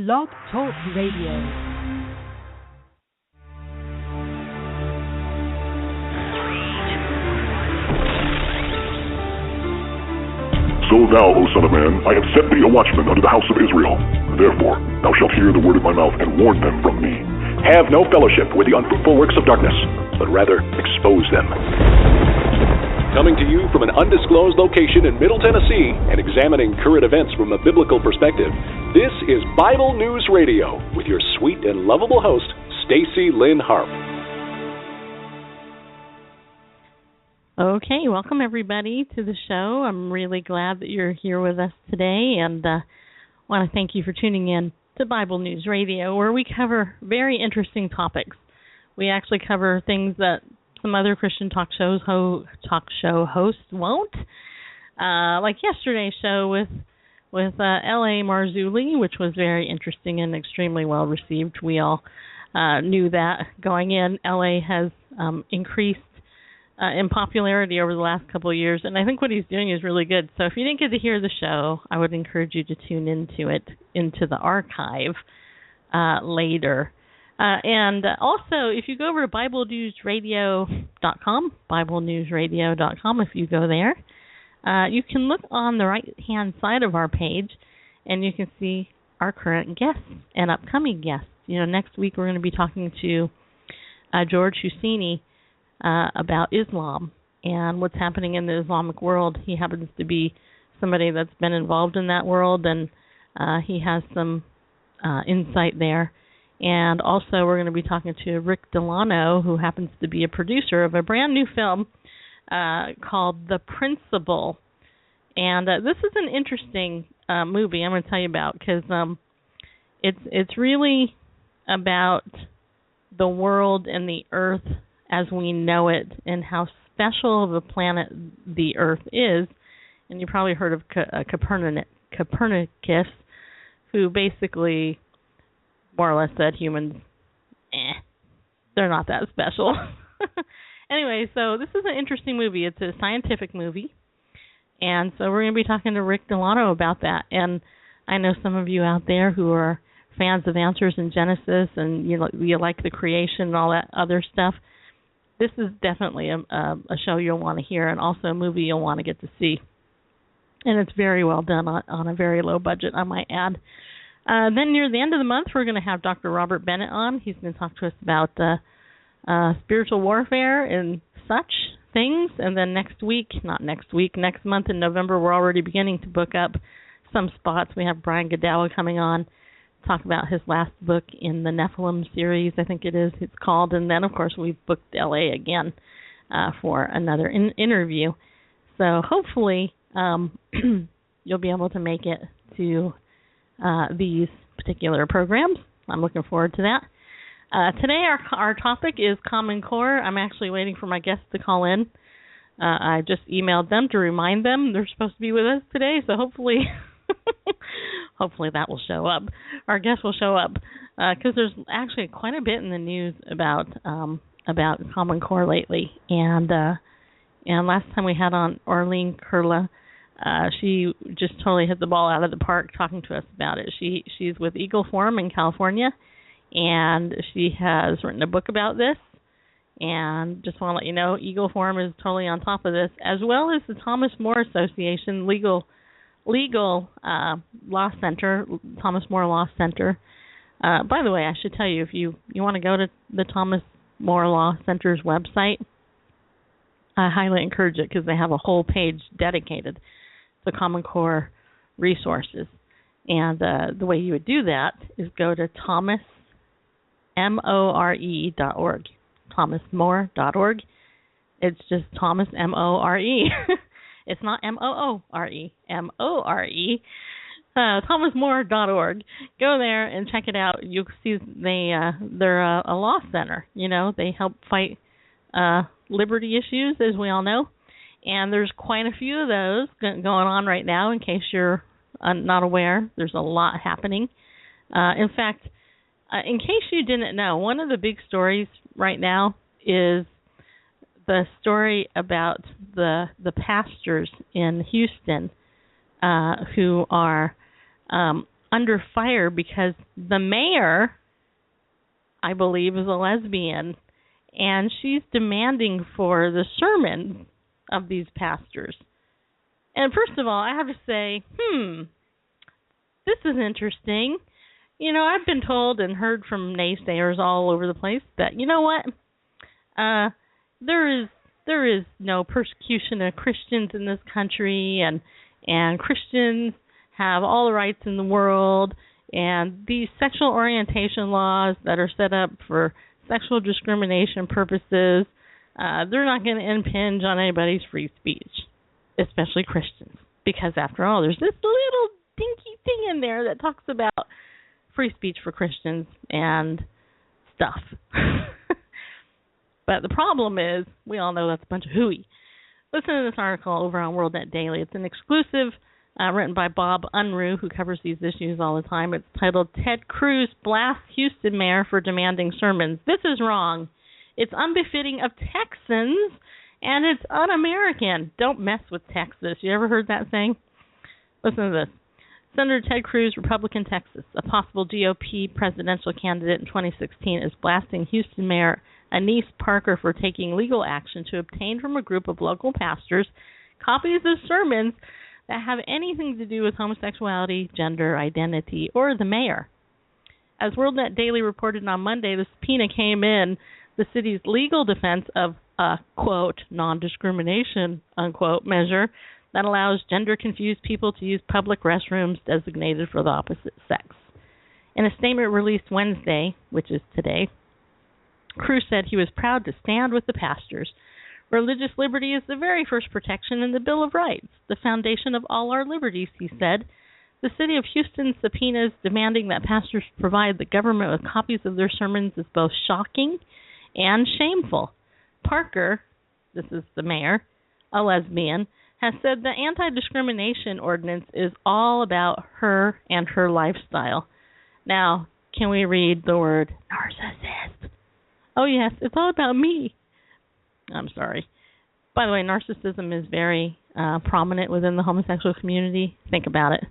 Blog Talk Radio. So thou, O son of man, I have set thee a watchman unto the house of Israel. Therefore, thou shalt hear the word of my mouth, and warn them from me. Have no fellowship with the unfruitful works of darkness, but rather expose them. Coming to you from an undisclosed location in Middle Tennessee and examining current events from a biblical perspective, this is Bible News Radio with your sweet and lovable host, Stacy Lynn Harp. Okay, welcome everybody to the show. I'm really glad that you're here with us today, and want to thank you for tuning in to Bible News Radio, where we cover very interesting topics. We actually cover things that some other Christian talk show hosts won't, like yesterday's show with L.A. Marzulli, which was very interesting and extremely well received. We all knew that going in. L.A. has increased in popularity over the last couple of years, and I think what he's doing is really good. So if you didn't get to hear the show, I would encourage you to tune into the archive later. And also, if you go over to BibleNewsRadio.com, if you go there, you can look on the right-hand side of our page, and you can see our current guests and upcoming guests. You know, next week we're going to be talking to George Husseini about Islam and what's happening in the Islamic world. He happens to be somebody that's been involved in that world, and he has some insight there. And also we're going to be talking to Rick Delano, who happens to be a producer of a brand new film called The Principal. And this is an interesting movie I'm going to tell you about, because it's really about the world and the earth as we know it, and how special of a planet the Earth is. And you probably heard of Copernicus, who basically more or less said humans, they're not that special. Anyway, so this is an interesting movie. It's a scientific movie, and so we're going to be talking to Rick Delano about that. And I know some of you out there who are fans of Answers in Genesis, and you like the creation and all that other stuff. This is definitely a show you'll want to hear, and also a movie you'll want to get to see. And it's very well done on a very low budget, I might add. Then near the end of the month, we're going to have Dr. Robert Bennett on. He's going to talk to us about spiritual warfare and such things. And then next month in November, we're already beginning to book up some spots. We have Brian Godawa coming on, talk about his last book in the Nephilim series, I think it's called. And then, of course, we've booked L.A. again for another interview. So hopefully you'll be able to make it to these particular programs. I'm looking forward to that. Today our topic is Common Core. I'm actually waiting for my guests to call in. I just emailed them to remind them they're supposed to be with us today, so hopefully that will show up. Our guests will show up, because there's actually quite a bit in the news about Common Core lately. And last time we had on Orleen Kurla, she just totally hit the ball out of the park talking to us about it. She's with Eagle Forum in California, and she has written a book about this. And just want to let you know, Eagle Forum is totally on top of this, as well as the Thomas More Association Legal Law Center, Thomas More Law Center. By the way, I should tell you, if you want to go to the Thomas More Law Center's website, I highly encourage it, because they have a whole page dedicated to Common Core resources. And the way you would do that is go to thomasmore.org. thomasmore.org. It's just Thomas, M-O-R-E. It's not M-O-O-R-E, M-O-R-E, thomasmore.org. Go there and check it out. You'll see they're a law center. You know, they help fight liberty issues, as we all know. And there's quite a few of those going on right now, in case you're not aware. There's a lot happening. In fact, in case you didn't know, one of the big stories right now is the story about the pastors in Houston who are under fire because the mayor, I believe, is a lesbian, and she's demanding for the sermon of these pastors. And first of all, I have to say, this is interesting. You know, I've been told and heard from naysayers all over the place that, you know what, there is no persecution of Christians in this country, and Christians have all the rights in the world, and these sexual orientation laws that are set up for sexual discrimination purposes, they're not going to impinge on anybody's free speech, especially Christians, because after all, there's this little dinky thing in there that talks about free speech for Christians and stuff. But the problem is, we all know that's a bunch of hooey. Listen to this article over on WorldNet Daily. It's an exclusive written by Bob Unruh, who covers these issues all the time. It's titled, Ted Cruz Blasts Houston Mayor for Demanding Sermons. This is wrong. It's unbefitting of Texans, and it's un-American. Don't mess with Texas. You ever heard that saying? Listen to this. Senator Ted Cruz, Republican Texas, a possible GOP presidential candidate in 2016, is blasting Houston Mayor Annise Parker for taking legal action to obtain from a group of local pastors copies of sermons that have anything to do with homosexuality, gender identity, or the mayor. As WorldNet Daily reported on Monday, the subpoena came in the city's legal defense of a, quote, non-discrimination, unquote, measure that allows gender-confused people to use public restrooms designated for the opposite sex. In a statement released Wednesday, which is today, Cruz said he was proud to stand with the pastors. Religious liberty is the very first protection in the Bill of Rights, the foundation of all our liberties, he said. The city of Houston subpoenas demanding that pastors provide the government with copies of their sermons is both shocking and shameful. Parker, this is the mayor, a lesbian, has said the anti-discrimination ordinance is all about her and her lifestyle. Now, can we read the word narcissist? Oh, yes, it's all about me. I'm sorry. By the way, narcissism is very prominent within the homosexual community. Think about it.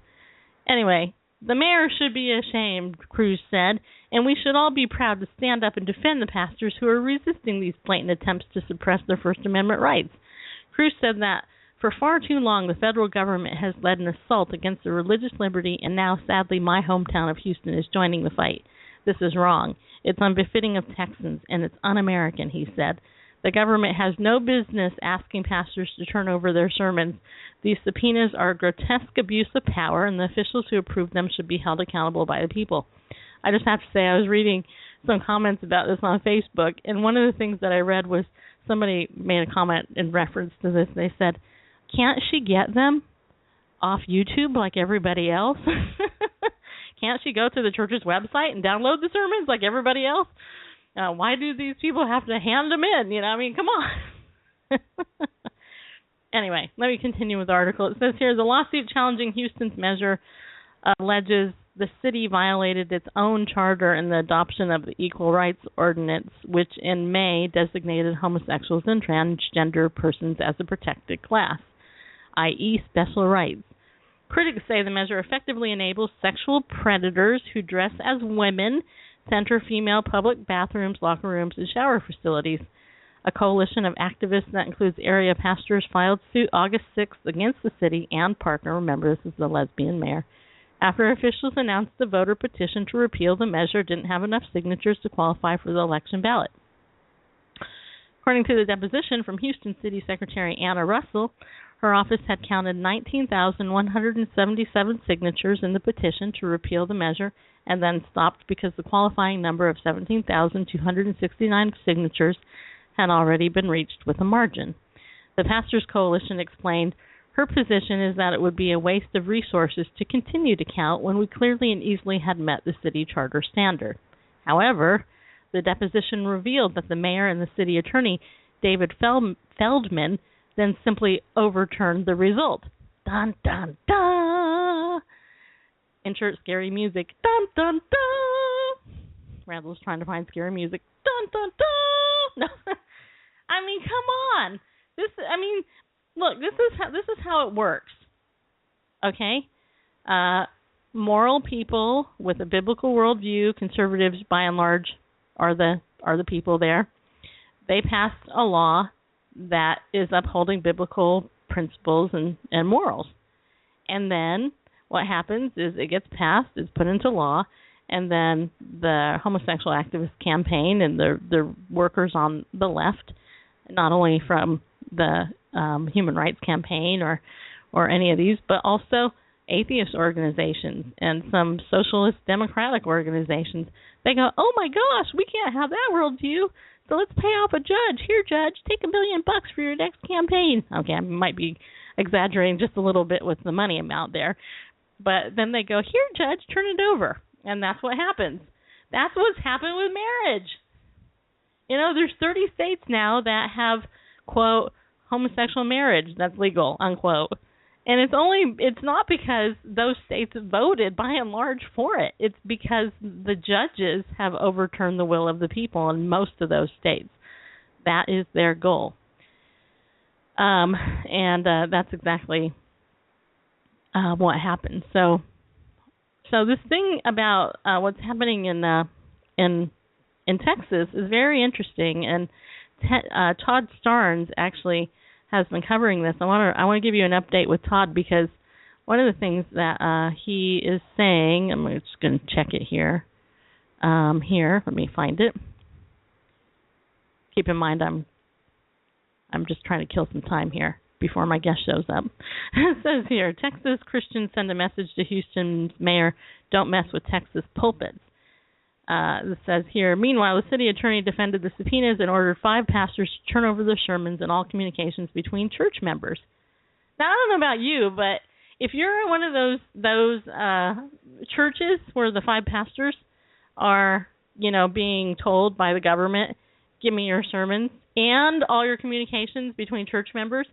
Anyway, the mayor should be ashamed, Cruz said, and we should all be proud to stand up and defend the pastors who are resisting these blatant attempts to suppress their First Amendment rights. Cruz said that for far too long, the federal government has led an assault against the religious liberty, and now, sadly, my hometown of Houston is joining the fight. This is wrong. It's unbefitting of Texans, and it's un-American, he said. The government has no business asking pastors to turn over their sermons. These subpoenas are a grotesque abuse of power, and the officials who approve them should be held accountable by the people. I just have to say, I was reading some comments about this on Facebook, and one of the things that I read was somebody made a comment in reference to this. They said, can't she get them off YouTube like everybody else? Can't she go to the church's website and download the sermons like everybody else? Why do these people have to hand them in? You know, I mean, come on. Anyway, let me continue with the article. It says here, the lawsuit challenging Houston's measure alleges the city violated its own charter in the adoption of the Equal Rights Ordinance, which in May designated homosexuals and transgender persons as a protected class, i.e. special rights. Critics say the measure effectively enables sexual predators who dress as women to enter female public bathrooms, locker rooms, and shower facilities. A coalition of activists that includes area pastors filed suit August 6th against the city and Parker, remember this is the lesbian mayor, after officials announced the voter petition to repeal the measure didn't have enough signatures to qualify for the election ballot. According to the deposition from Houston City Secretary Anna Russell, her office had counted 19,177 signatures in the petition to repeal the measure and then stopped because the qualifying number of 17,269 signatures had already been reached with a margin. The Pastors Coalition explained, her position is that it would be a waste of resources to continue to count when we clearly and easily had met the city charter standard. However, the deposition revealed that the mayor and the city attorney, David Feldman, then simply overturned the result. Dun, dun, dun! Insert scary music. Dun, dun, dun! Randall's trying to find scary music. Dun, dun, dun! No. I mean, come on. Look, this is how it works. Okay? moral people with a biblical worldview, conservatives by and large are the people there. They passed a law that is upholding biblical principles and morals. And then what happens is it gets passed, it's put into law, and then the homosexual activist campaign and the workers on the left, not only from the Human Rights Campaign or any of these, but also atheist organizations and some socialist democratic organizations, they go, oh my gosh, we can't have that worldview, so let's pay off a judge. Here, judge, take $1 million for your next campaign. Okay, I might be exaggerating just a little bit with the money amount there. But then they go, here, judge, turn it over. And that's what happens. That's what's happened with marriage. You know, there's 30 states now that have, quote, homosexual marriage that's legal, unquote. And it's not because those states voted by and large for it. It's because the judges have overturned the will of the people in most of those states. That is their goal. And that's exactly what happened. So this thing about what's happening in Texas is very interesting, and Todd Starnes actually has been covering this. I want to give you an update with Todd, because one of the things that he is saying, I'm just going to check it here. Here, let me find it. Keep in mind, I'm just trying to kill some time here before my guest shows up. It says here, Texas Christians send a message to Houston's mayor, don't mess with Texas pulpits. It says here, meanwhile, the city attorney defended the subpoenas and ordered 5 pastors to turn over their sermons and all communications between church members. Now, I don't know about you, but if you're in one of those churches where the 5 pastors are, being told by the government, give me your sermons and all your communications between church members,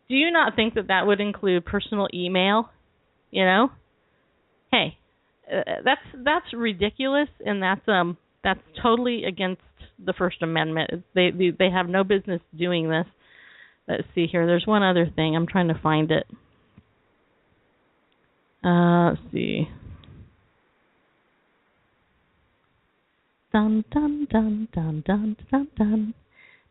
do you not think that would include personal email? Hey, that's ridiculous, and that's totally against the First Amendment. They have no business doing this. Let's see here. There's one other thing. I'm trying to find it. Let's see. Dun dun dun dun dun dun dun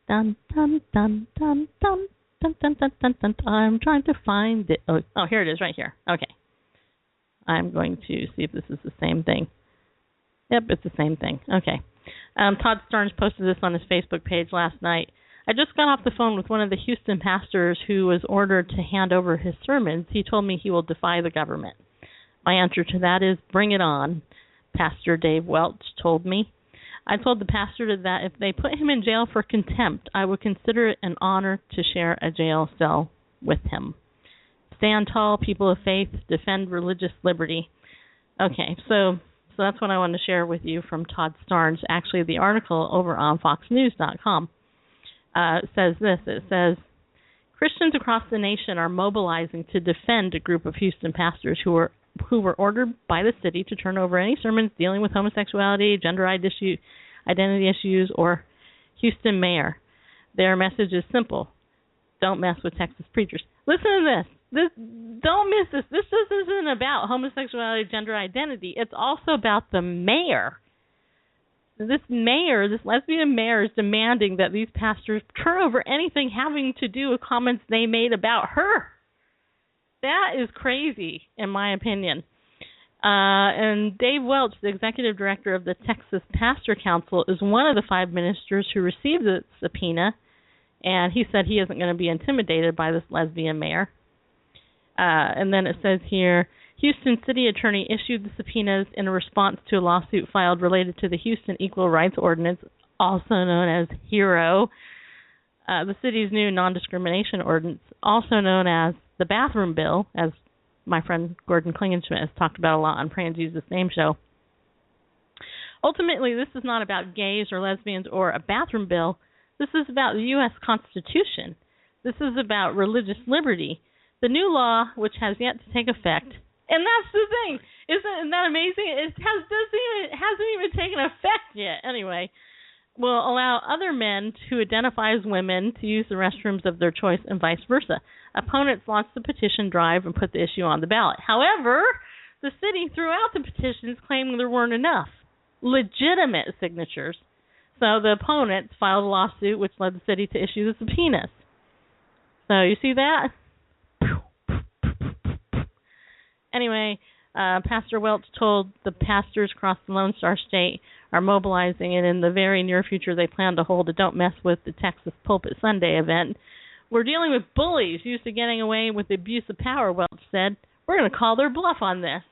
dun dun dun dun dun dun dun dun dun dun. I'm trying to find it. Oh, here it is, right here. Okay. I'm going to see if this is the same thing. Yep, it's the same thing. Okay. Todd Starnes posted this on his Facebook page last night. I just got off the phone with one of the Houston pastors who was ordered to hand over his sermons. He told me he will defy the government. My answer to that is, bring it on, Pastor Dave Welch told me. I told the pastor that if they put him in jail for contempt, I would consider it an honor to share a jail cell with him. Stand tall, people of faith, defend religious liberty. Okay, so that's what I wanted to share with you from Todd Starnes. Actually, the article over on foxnews.com says this. It says, Christians across the nation are mobilizing to defend a group of Houston pastors who were ordered by the city to turn over any sermons dealing with homosexuality, gender identity issues, or Houston mayor. Their message is simple. Don't mess with Texas preachers. Listen to this. Don't miss this. This just isn't about homosexuality, gender identity. It's also about the mayor. This lesbian mayor, is demanding that these pastors turn over anything having to do with comments they made about her. That is crazy, in my opinion. And Dave Welch, the executive director of the Texas Pastor Council, is one of the 5 ministers who received the subpoena, and he said he isn't going to be intimidated by this lesbian mayor. And then it says here, Houston City Attorney issued the subpoenas in response to a lawsuit filed related to the Houston Equal Rights Ordinance, also known as HERO, the city's new non-discrimination ordinance, also known as the bathroom bill, as my friend Gordon Klingenschmidt has talked about a lot on Pray and Jesus' Name Show. Ultimately, this is not about gays or lesbians or a bathroom bill. This is about the U.S. Constitution. This is about religious liberty. The new law, which has yet to take effect, and that's the thing, isn't that amazing? It hasn't even taken effect yet. Anyway, will allow other men who identify as women to use the restrooms of their choice and vice versa. Opponents launched the petition drive and put the issue on the ballot. However, the city threw out the petitions claiming there weren't enough legitimate signatures. So the opponents filed a lawsuit which led the city to issue the subpoenas. So you see that? Anyway, Pastor Welch told the pastors across the Lone Star State are mobilizing, and in the very near future they plan to hold a Don't Mess with the Texas Pulpit Sunday event. We're dealing with bullies used to getting away with the abuse of power, Welch said. We're going to call their bluff on this.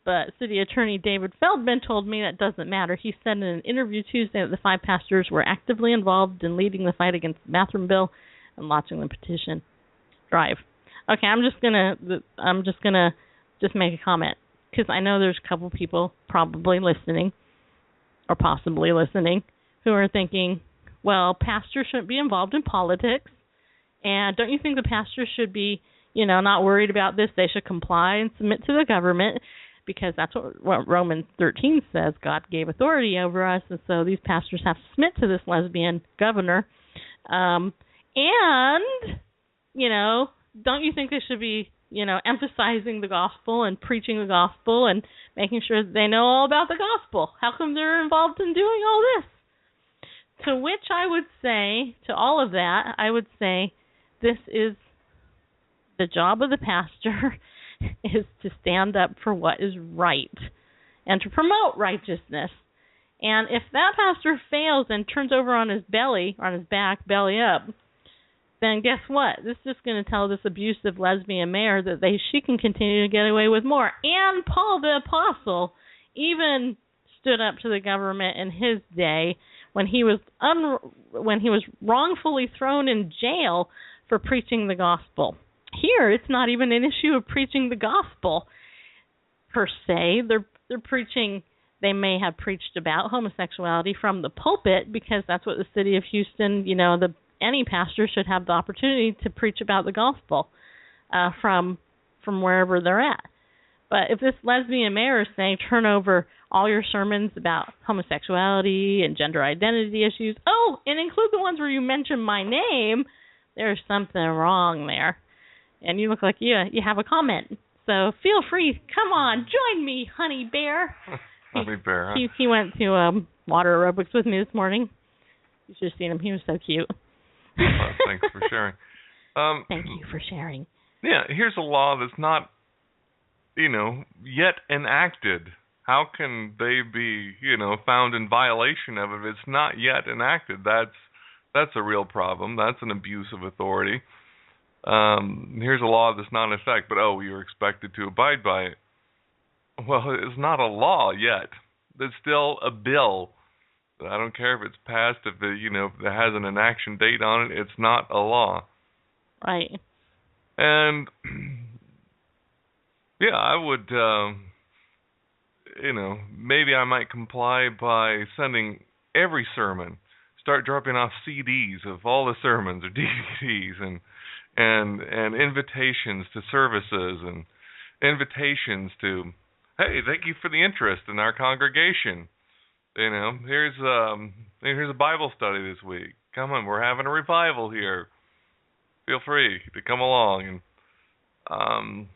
But City Attorney David Feldman told me that doesn't matter. He said in an interview Tuesday that the 5 pastors were actively involved in leading the fight against the bathroom bill and launching the petition drive. Okay, I'm just gonna make a comment because I know there's a couple people probably listening or possibly listening who are thinking, well, pastors shouldn't be involved in politics, and don't you think the pastors should be, not worried about this? They should comply and submit to the government because that's what Romans 13 says. God gave authority over us, and so these pastors have to submit to this lesbian governor. Don't you think they should be, emphasizing the gospel and preaching the gospel and making sure that they know all about the gospel? How come they're involved in doing all this? To which I would say, to all of that, I would say this is the job of the pastor is to stand up for what is right and to promote righteousness. And if that pastor fails and turns over on his belly, on his back, belly up, then guess what? This is just going to tell this abusive lesbian mayor that she can continue to get away with more. And Paul the Apostle even stood up to the government in his day when he was wrongfully thrown in jail for preaching the gospel. Here, it's not even an issue of preaching the gospel per se. They're preaching. They may have preached about homosexuality from the pulpit because that's what the city of Houston, any pastor should have the opportunity to preach about the gospel from wherever they're at. But if this lesbian mayor is saying turn over all your sermons about homosexuality and gender identity issues, and include the ones where you mention my name, there's something wrong there. And you look like you have a comment. So feel free. Come on, join me, honey bear. Honey bear, huh? He went to water aerobics with me this morning. You should have seen him. He was so cute. Thanks for sharing. Thank you for sharing. Yeah, here's a law that's not, yet enacted. How can they be, found in violation of it if it's not yet enacted? That's a real problem. That's an abuse of authority. Here's a law that's not in effect, but you're expected to abide by it. Well, it's not a law yet. It's still a bill. I don't care if it's passed, if it has an enaction date on it. It's not a law. Right. And yeah, I would, maybe I might comply by sending every sermon. Start dropping off CDs of all the sermons or DVDs and invitations to services and invitations to, hey, thank you for the interest in our congregation. Here's a Bible study this week. Come on, we're having a revival here. Feel free to come along. And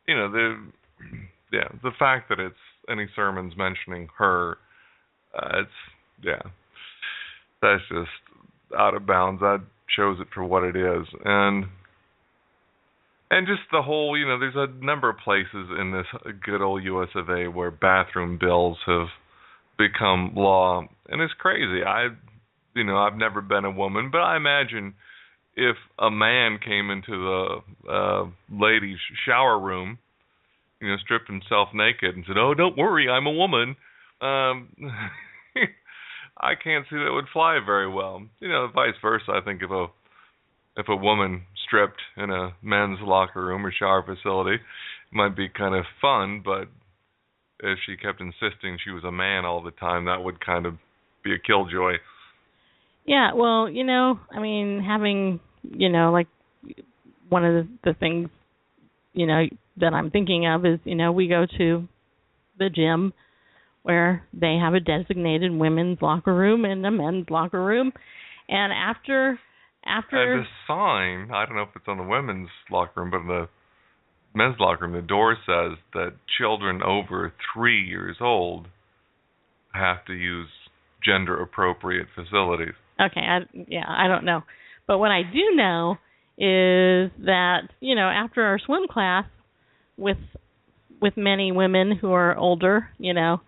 the fact that it's any sermons mentioning her, that's just out of bounds. That shows it for what it is. And just the whole, there's a number of places in this good old US of A where bathroom bills have become law. And it's crazy. I've never been a woman, but I imagine if a man came into the ladies' shower room, stripped himself naked and said, "Oh, don't worry, I'm a woman," I can't see that would fly very well. Vice versa. I think if a woman stripped in a men's locker room or shower facility, it might be kind of fun, but if she kept insisting she was a man all the time, that would kind of be a killjoy. Yeah, well, having, like one of the things, that I'm thinking of is, we go to the gym where they have a designated women's locker room and a men's locker room. And after and the sign, I don't know if it's on the women's locker room, but men's locker room, the door says that children over 3 years old have to use gender-appropriate facilities. Okay, I don't know. But what I do know is that, after our swim class with many women who are older, women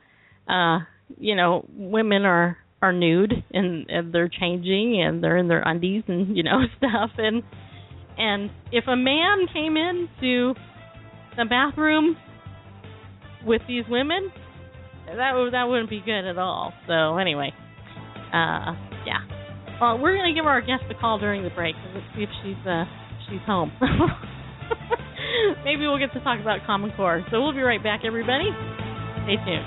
are nude and they're changing and they're in their undies and, stuff. And if a man came into the bathroom with these women, that wouldn't be good at all. So anyway, yeah. Well, we're going to give our guest a call during the break. Let's see if she's home. Maybe we'll get to talk about Common Core. So we'll be right back, everybody. Stay tuned.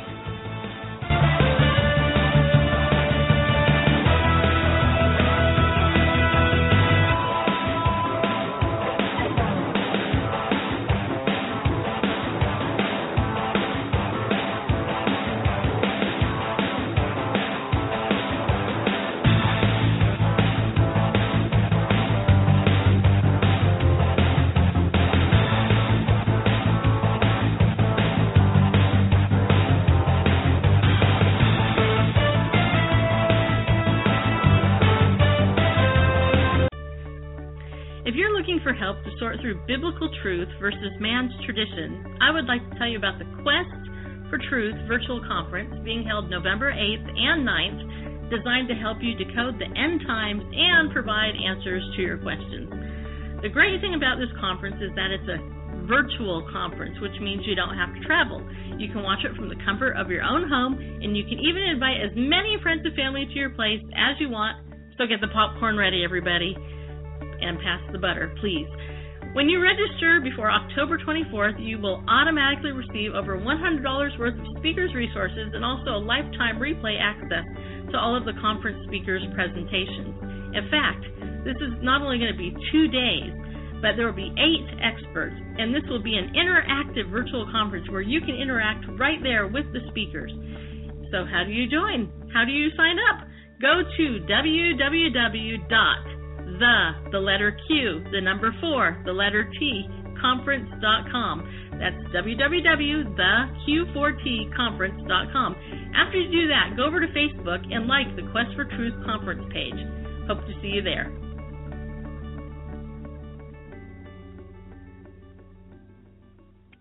For help to sort through biblical truth versus man's tradition, I would like to tell you about the Quest for Truth virtual conference being held November 8th and 9th, designed to help you decode the end times and provide answers to your questions. The great thing about this conference is that it's a virtual conference, which means you don't have to travel. You can watch it from the comfort of your own home, and you can even invite as many friends and family to your place as you want. So get the popcorn ready, everybody. And pass the butter, please. When you register before October 24th, you will automatically receive over $100 worth of speakers' resources and also a lifetime replay access to all of the conference speakers' presentations. In fact, this is not only going to be 2 days, but there will be 8 experts, and this will be an interactive virtual conference where you can interact right there with the speakers. So how do you join? How do you sign up? Go to the letter Q, the number 4, the letter T, conference.com. That's www.theq4tconference.com. After you do that, go over to Facebook and like the Quest for Truth conference page. Hope to see you there.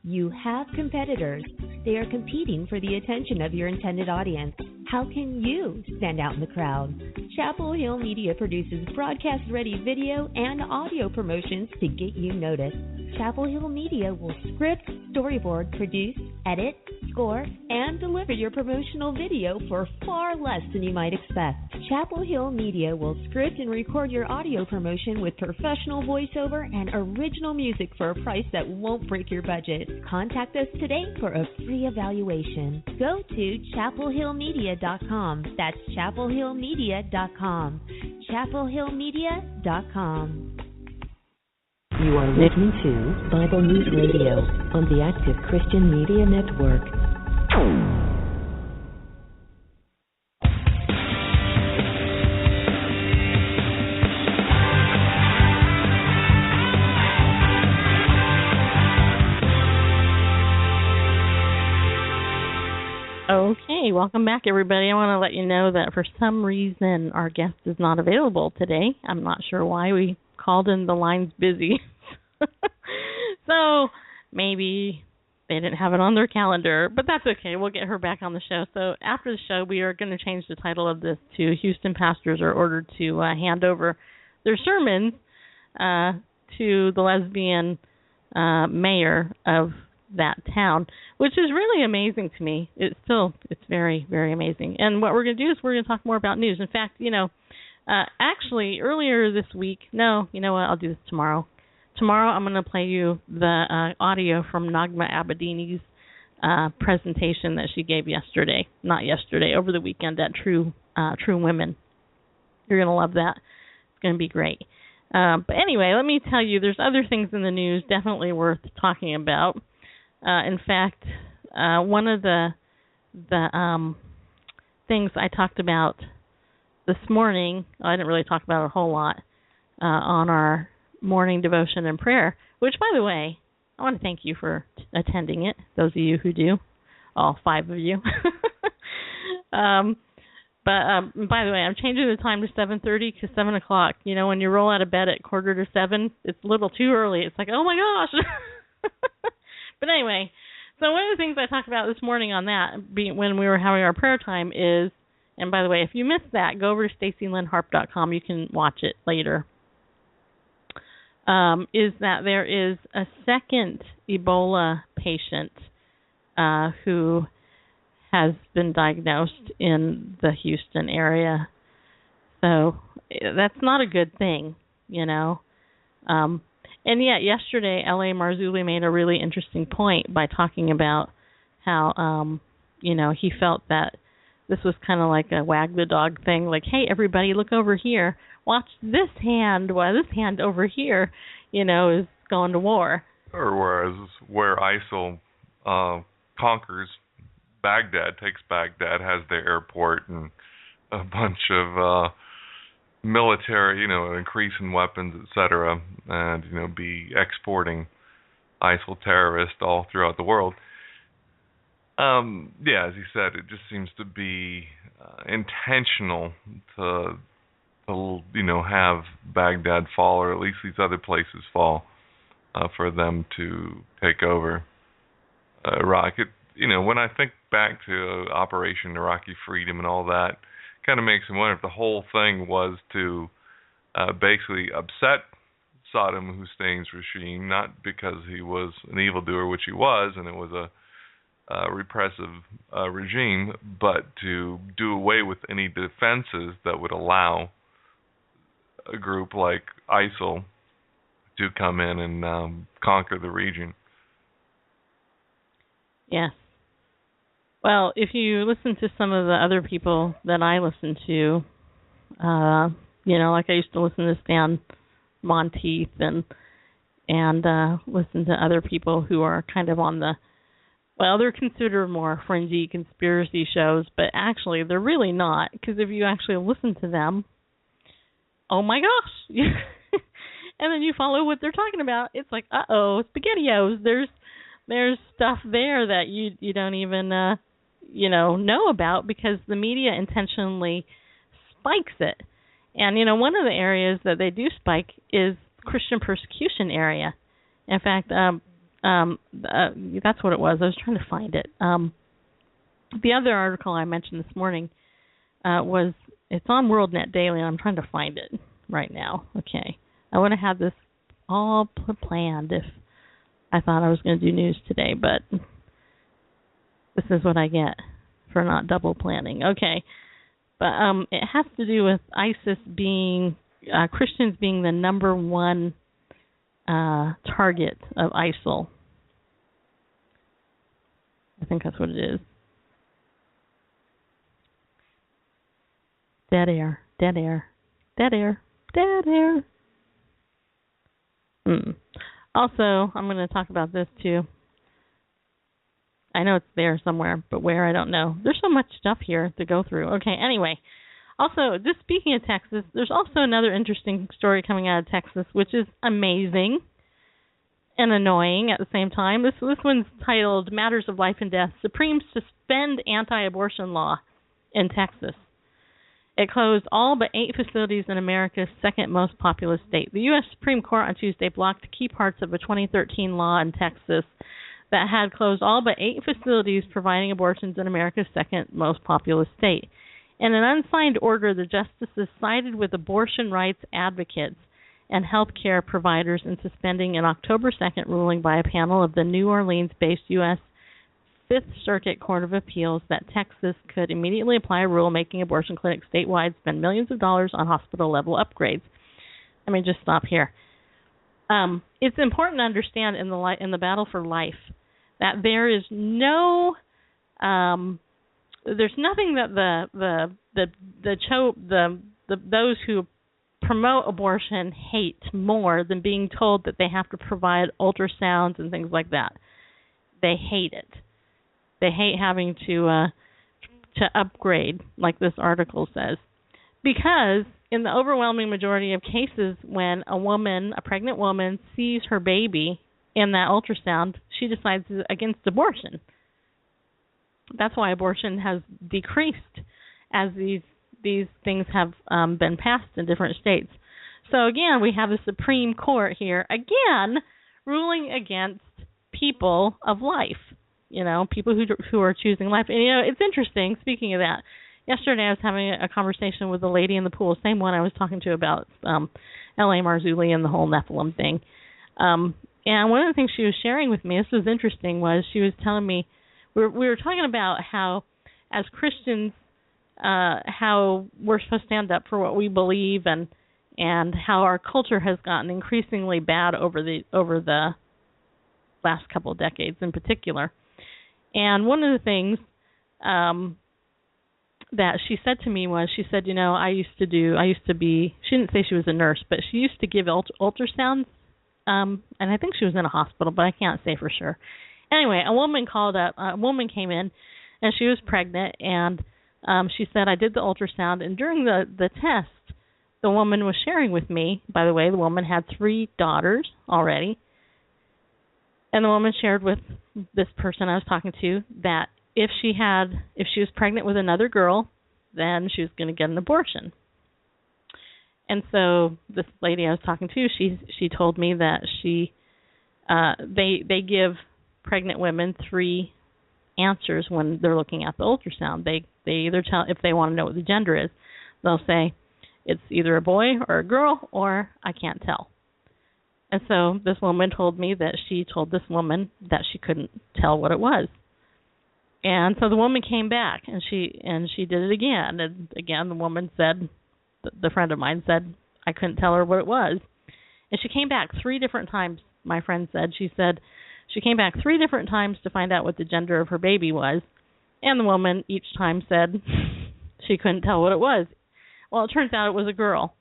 You have competitors. They are competing for the attention of your intended audience. How can you stand out in the crowd? Chapel Hill Media produces broadcast-ready video and audio promotions to get you noticed. Chapel Hill Media will script, storyboard, produce, edit, score, and deliver your promotional video for far less than you might expect. Chapel Hill Media will script and record your audio promotion with professional voiceover and original music for a price that won't break your budget. Contact us today for a free evaluation. Go to chapelhillmedia.com. That's chapelhillmedia.com. chapelhillmedia.com. You are listening to Bible News Radio on the Active Christian Media Network. Okay, welcome back, everybody. I want to let you know that for some reason our guest is not available today. I'm not sure why. We called in the lines busy. So maybe they didn't have it on their calendar, but that's okay. We'll get her back on the show. So after the show, we are going to change the title of this to Houston Pastors are ordered to hand over their sermons to the lesbian mayor of that town, which is really amazing to me. It's very, very amazing. And what we're going to do is we're going to talk more about news. In fact, actually earlier this week, no, you know what, I'll do this tomorrow. Tomorrow I'm going to play you the audio from Nagma Abedini's presentation that she gave over the weekend at True Women. You're going to love that. It's going to be great. But anyway, let me tell you, there's other things in the news definitely worth talking about. In fact, one of the things I talked about this morning, I didn't really talk about it a whole lot on our morning devotion and prayer, which, by the way, I want to thank you for attending it, those of you who do, all 5 of you. But by the way, I'm changing the time to 7:30 because 7 o'clock. You know, when you roll out of bed at 6:45, it's a little too early. It's like, oh my gosh. But anyway, so one of the things I talked about this morning on that, when we were having our prayer time, is, and by the way, if you missed that, go over to StaceyLynnHarp.com. You can watch it later. Is that there is a second Ebola patient who has been diagnosed in the Houston area. So that's not a good thing, you know. And yet yesterday, L.A. Marzulli made a really interesting point by talking about how, you know, he felt that this was kind of like a wag the dog thing, like, hey, everybody, look over here. Watch this hand while this hand over here, you know, is going to war. Or where ISIL conquers Baghdad, takes Baghdad, has their airport and a bunch of military, you know, an increase in weapons, etc., and, you know, be exporting ISIL terrorists all throughout the world. Yeah, as you said, it just seems to be intentional to, you know, have Baghdad fall, or at least these other places fall, for them to take over Iraq. You know, when I think back to Operation Iraqi Freedom and all that, kind of makes me wonder if the whole thing was to basically upset Saddam Hussein's regime, not because he was an evildoer, which he was, and it was a repressive regime, but to do away with any defenses that would allow a group like ISIL to come in and conquer the region. Yes. Well, if you listen to some of the other people that I listen to, you know, like I used to listen to Stan Monteith and listen to other people who are kind of on the, well, they're considered more fringy conspiracy shows, but actually they're really not, because if you actually listen to them, oh my gosh, and then you follow what they're talking about, it's like, SpaghettiOs, there's stuff there that you don't even you know about, because the media intentionally spikes it. And you know, one of the areas that they do spike is Christian persecution area. In fact, that's what it was. I was trying to find it. The other article I mentioned this morning it's on WorldNet Daily, and I'm trying to find it right now. Okay, I would have had this all planned if I thought I was going to do news today, but this is what I get for not double planning. Okay. But it has to do with ISIS being, Christians being the number one target of ISIL. I think that's what it is. Dead air. Also, I'm going to talk about this too. I know it's there somewhere, but where, I don't know. There's so much stuff here to go through. Okay, anyway. Also, just speaking of Texas, there's also another interesting story coming out of Texas, which is amazing and annoying at the same time. This one's titled Matters of Life and Death. Supremes Suspend Anti-Abortion Law in Texas. It closed all but 8 facilities in America's second most populous state. The U.S. Supreme Court on Tuesday blocked key parts of a 2013 law in Texas that had closed all but 8 facilities providing abortions in America's second most populous state. In an unsigned order, the justices sided with abortion rights advocates and health care providers in suspending an October 2nd ruling by a panel of the New Orleans-based U.S. Fifth Circuit Court of Appeals that Texas could immediately apply a rule making abortion clinics statewide spend millions of dollars on hospital-level upgrades. Let me just stop here. It's important to understand in the battle for life that there is no, there's nothing that those who promote abortion hate more than being told that they have to provide ultrasounds and things like that. They hate it. They hate having to upgrade, like this article says, because in the overwhelming majority of cases, when a pregnant woman sees her baby in that ultrasound, she decides against abortion. That's why abortion has decreased as these things have been passed in different states. So again, we have the Supreme Court here, again, ruling against people of life, people who are choosing life. And, it's interesting, speaking of that, yesterday I was having a conversation with the lady in the pool, same one I was talking to about L.A. Marzulli and the whole Nephilim thing. And one of the things she was sharing with me, this was interesting, was she was telling me, we were talking about how, as Christians, how we're supposed to stand up for what we believe, and how our culture has gotten increasingly bad over the last couple of decades in particular. And one of the things that she said to me was, she said, I used to be, she didn't say she was a nurse, but she used to give ultrasounds, and I think she was in a hospital, but I can't say for sure. Anyway, a woman came in, and she was pregnant, and she said, I did the ultrasound, and during the test, the woman was sharing with me, by the way, the woman had 3 daughters already, and the woman shared with this person I was talking to that if she was pregnant with another girl, then she was going to get an abortion. And so this lady I was talking to, she told me that they give pregnant women 3 answers when they're looking at the ultrasound. They either tell, if they want to know what the gender is, they'll say it's either a boy or a girl, or I can't tell. And so this woman told me that she told this woman that she couldn't tell what it was. And so the woman came back, and she did it again. And again, the woman said, the friend of mine said, I couldn't tell her what it was. And she came back 3 different times, my friend said. She said she came back 3 different times to find out what the gender of her baby was. And the woman each time said she couldn't tell what it was. Well, it turns out it was a girl.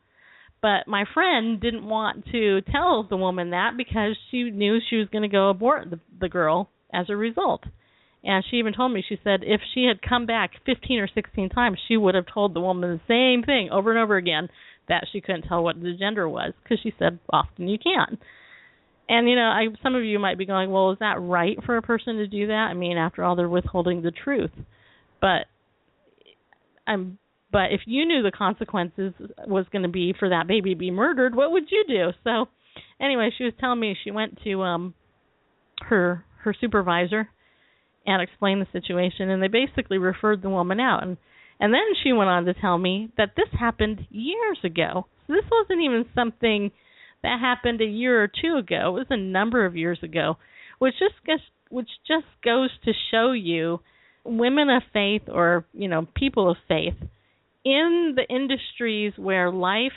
But my friend didn't want to tell the woman that because she knew she was going to go abort the girl as a result. And she even told me, she said, if she had come back 15 or 16 times, she would have told the woman the same thing over and over again, that she couldn't tell what the gender was, because she said often you can. And, some of you might be going, well, is that right for a person to do that? I mean, after all, they're withholding the truth. But if you knew the consequences was going to be for that baby to be murdered, what would you do? So anyway, she was telling me she went to her supervisor and explained the situation, and they basically referred the woman out. And then she went on to tell me that this happened years ago. So this wasn't even something that happened a year or 2 ago. It was a number of years ago, which just goes to show you women of faith, or people of faith, in the industries where life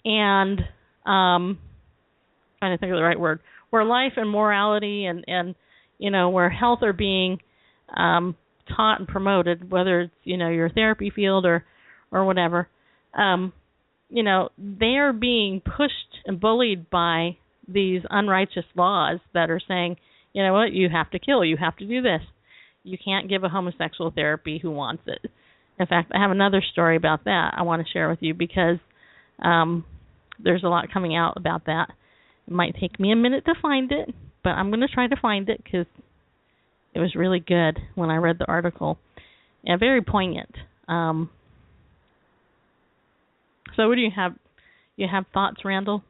and trying to think of the right word, where life and morality and where health are being taught and promoted, whether it's your therapy field or whatever, they are being pushed and bullied by these unrighteous laws that are saying, you know what, you have to kill, you have to do this, you can't give a homosexual therapy who wants it. In fact, I have another story about that I want to share with you, because there's a lot coming out about that. It might take me a minute to find it, but I'm going to try to find it, because it was really good when I read the article, and very poignant. So what do you have? You have thoughts, Randall,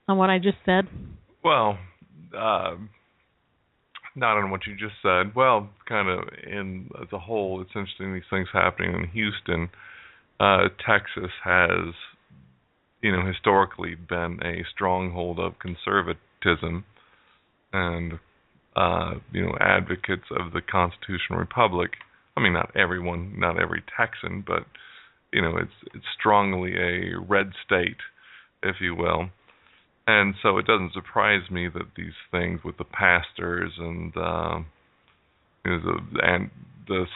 on what I just said? Well, not on what you just said. Well, kind of as a whole, it's interesting these things happening in Houston. Texas has, historically been a stronghold of conservatism and, advocates of the constitutional republic. I mean, not everyone, not every Texan, but, it's strongly a red state, if you will. And so it doesn't surprise me that these things with the pastors and the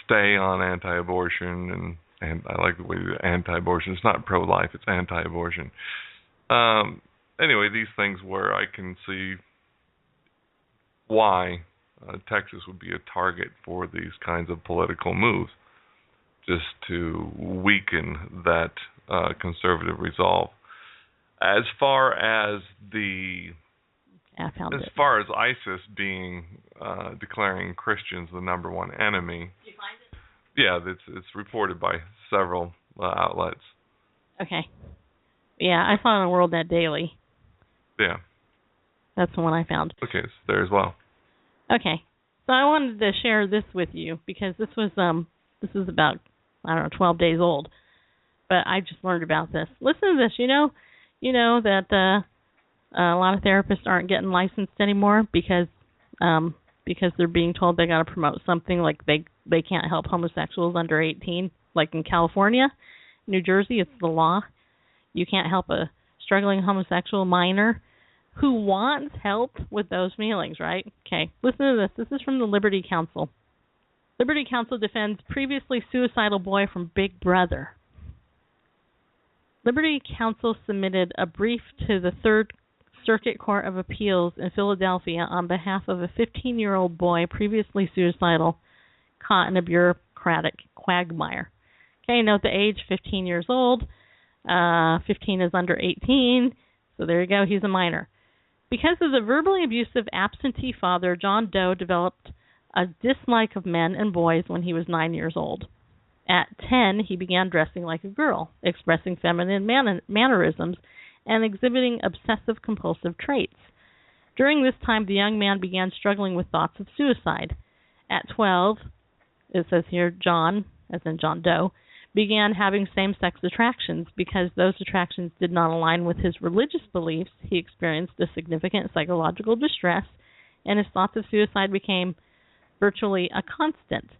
stay on anti-abortion, and I like the way anti-abortion, it's not pro-life, it's anti-abortion. Anyway, these things where I can see why Texas would be a target for these kinds of political moves, just to weaken that conservative resolve. As far as the I found as it. far as ISIS being declaring Christians the number one enemy. Did you find it? Yeah, it's reported by several outlets. Okay. Yeah, I saw it on WorldNet Daily. Yeah. That's the one I found. Okay, it's there as well. Okay. So I wanted to share this with you because this was about, I don't know, 12 days old. But I just learned about this. Listen to this. You know that a lot of therapists aren't getting licensed anymore because they're being told they got to promote something like they can't help homosexuals under 18. Like in California, New Jersey, it's the law. You can't help a struggling homosexual minor who wants help with those feelings, right? Okay, listen to this. This is from the Liberty Counsel. Liberty Counsel defends previously suicidal boy from Big Brother. Liberty Counsel submitted a brief to the Third Circuit Court of Appeals in Philadelphia on behalf of a 15-year-old boy previously suicidal caught in a bureaucratic quagmire. Okay, note the age, 15 years old. 15 is under 18, so there you go, he's a minor. Because of the verbally abusive absentee father, John Doe developed a dislike of men and boys when he was 9 years old. At 10, he began dressing like a girl, expressing feminine mannerisms, and exhibiting obsessive-compulsive traits. During this time, the young man began struggling with thoughts of suicide. At 12, it says here, John, as in John Doe, began having same-sex attractions. Because those attractions did not align with his religious beliefs, he experienced a significant psychological distress, and his thoughts of suicide became virtually a constant.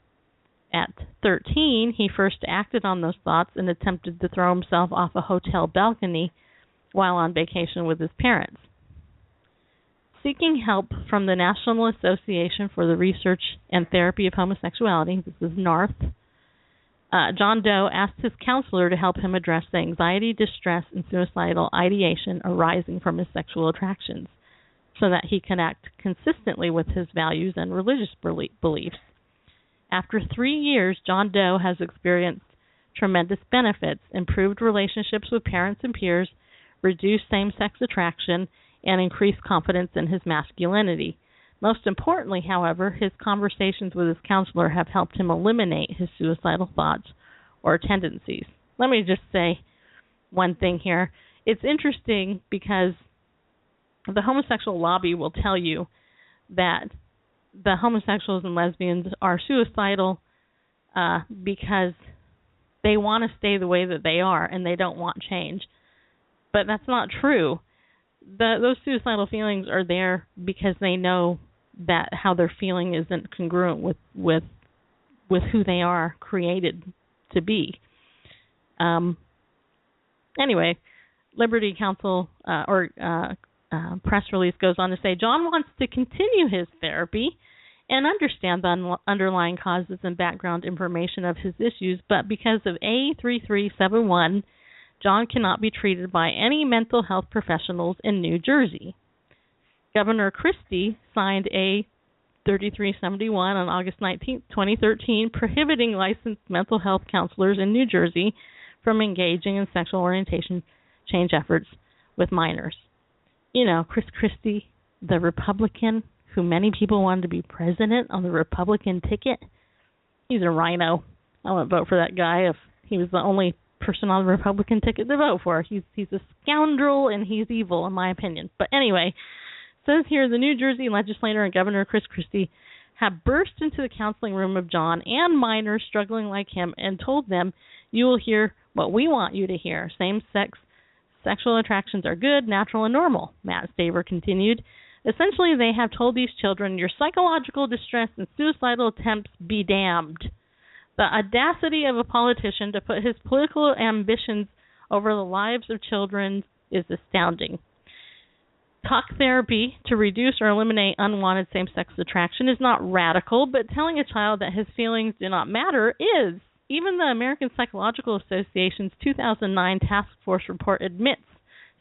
At 13, he first acted on those thoughts and attempted to throw himself off a hotel balcony while on vacation with his parents. Seeking help from the National Association for the Research and Therapy of Homosexuality, this is NARTH, John Doe asked his counselor to help him address the anxiety, distress, and suicidal ideation arising from his sexual attractions so that he can act consistently with his values and religious beliefs. After 3 years, John Doe has experienced tremendous benefits: improved relationships with parents and peers, reduced same-sex attraction, and increased confidence in his masculinity. Most importantly, however, his conversations with his counselor have helped him eliminate his suicidal thoughts or tendencies. Let me just say one thing here. It's interesting because the homosexual lobby will tell you that the homosexuals and lesbians are suicidal because they want to stay the way that they are and they don't want change. But that's not true. Those suicidal feelings are there because they know that how they're feeling isn't congruent with who they are created to be. Anyway, Liberty Counsel press release goes on to say, John wants to continue his therapy and understand the underlying causes and background information of his issues, but because of A3371, John cannot be treated by any mental health professionals in New Jersey. Governor Christie signed A3371 on August 19, 2013, prohibiting licensed mental health counselors in New Jersey from engaging in sexual orientation change efforts with minors. You know, Chris Christie, the Republican who many people wanted to be president on the Republican ticket, he's a rhino. I wouldn't vote for that guy if he was the only person on the Republican ticket to vote for. He's a scoundrel and he's evil, in my opinion. But anyway, it says here, the New Jersey legislator and Governor Chris Christie have burst into the counseling room of John and minors struggling like him and told them, you will hear what we want you to hear. Same-sex sexual attractions are good, natural, and normal, Matt Staver continued. Essentially, they have told these children, your psychological distress and suicidal attempts be damned. The audacity of a politician to put his political ambitions over the lives of children is astounding. Talk therapy to reduce or eliminate unwanted same-sex attraction is not radical, but telling a child that his feelings do not matter is. Even the American Psychological Association's 2009 Task Force report admits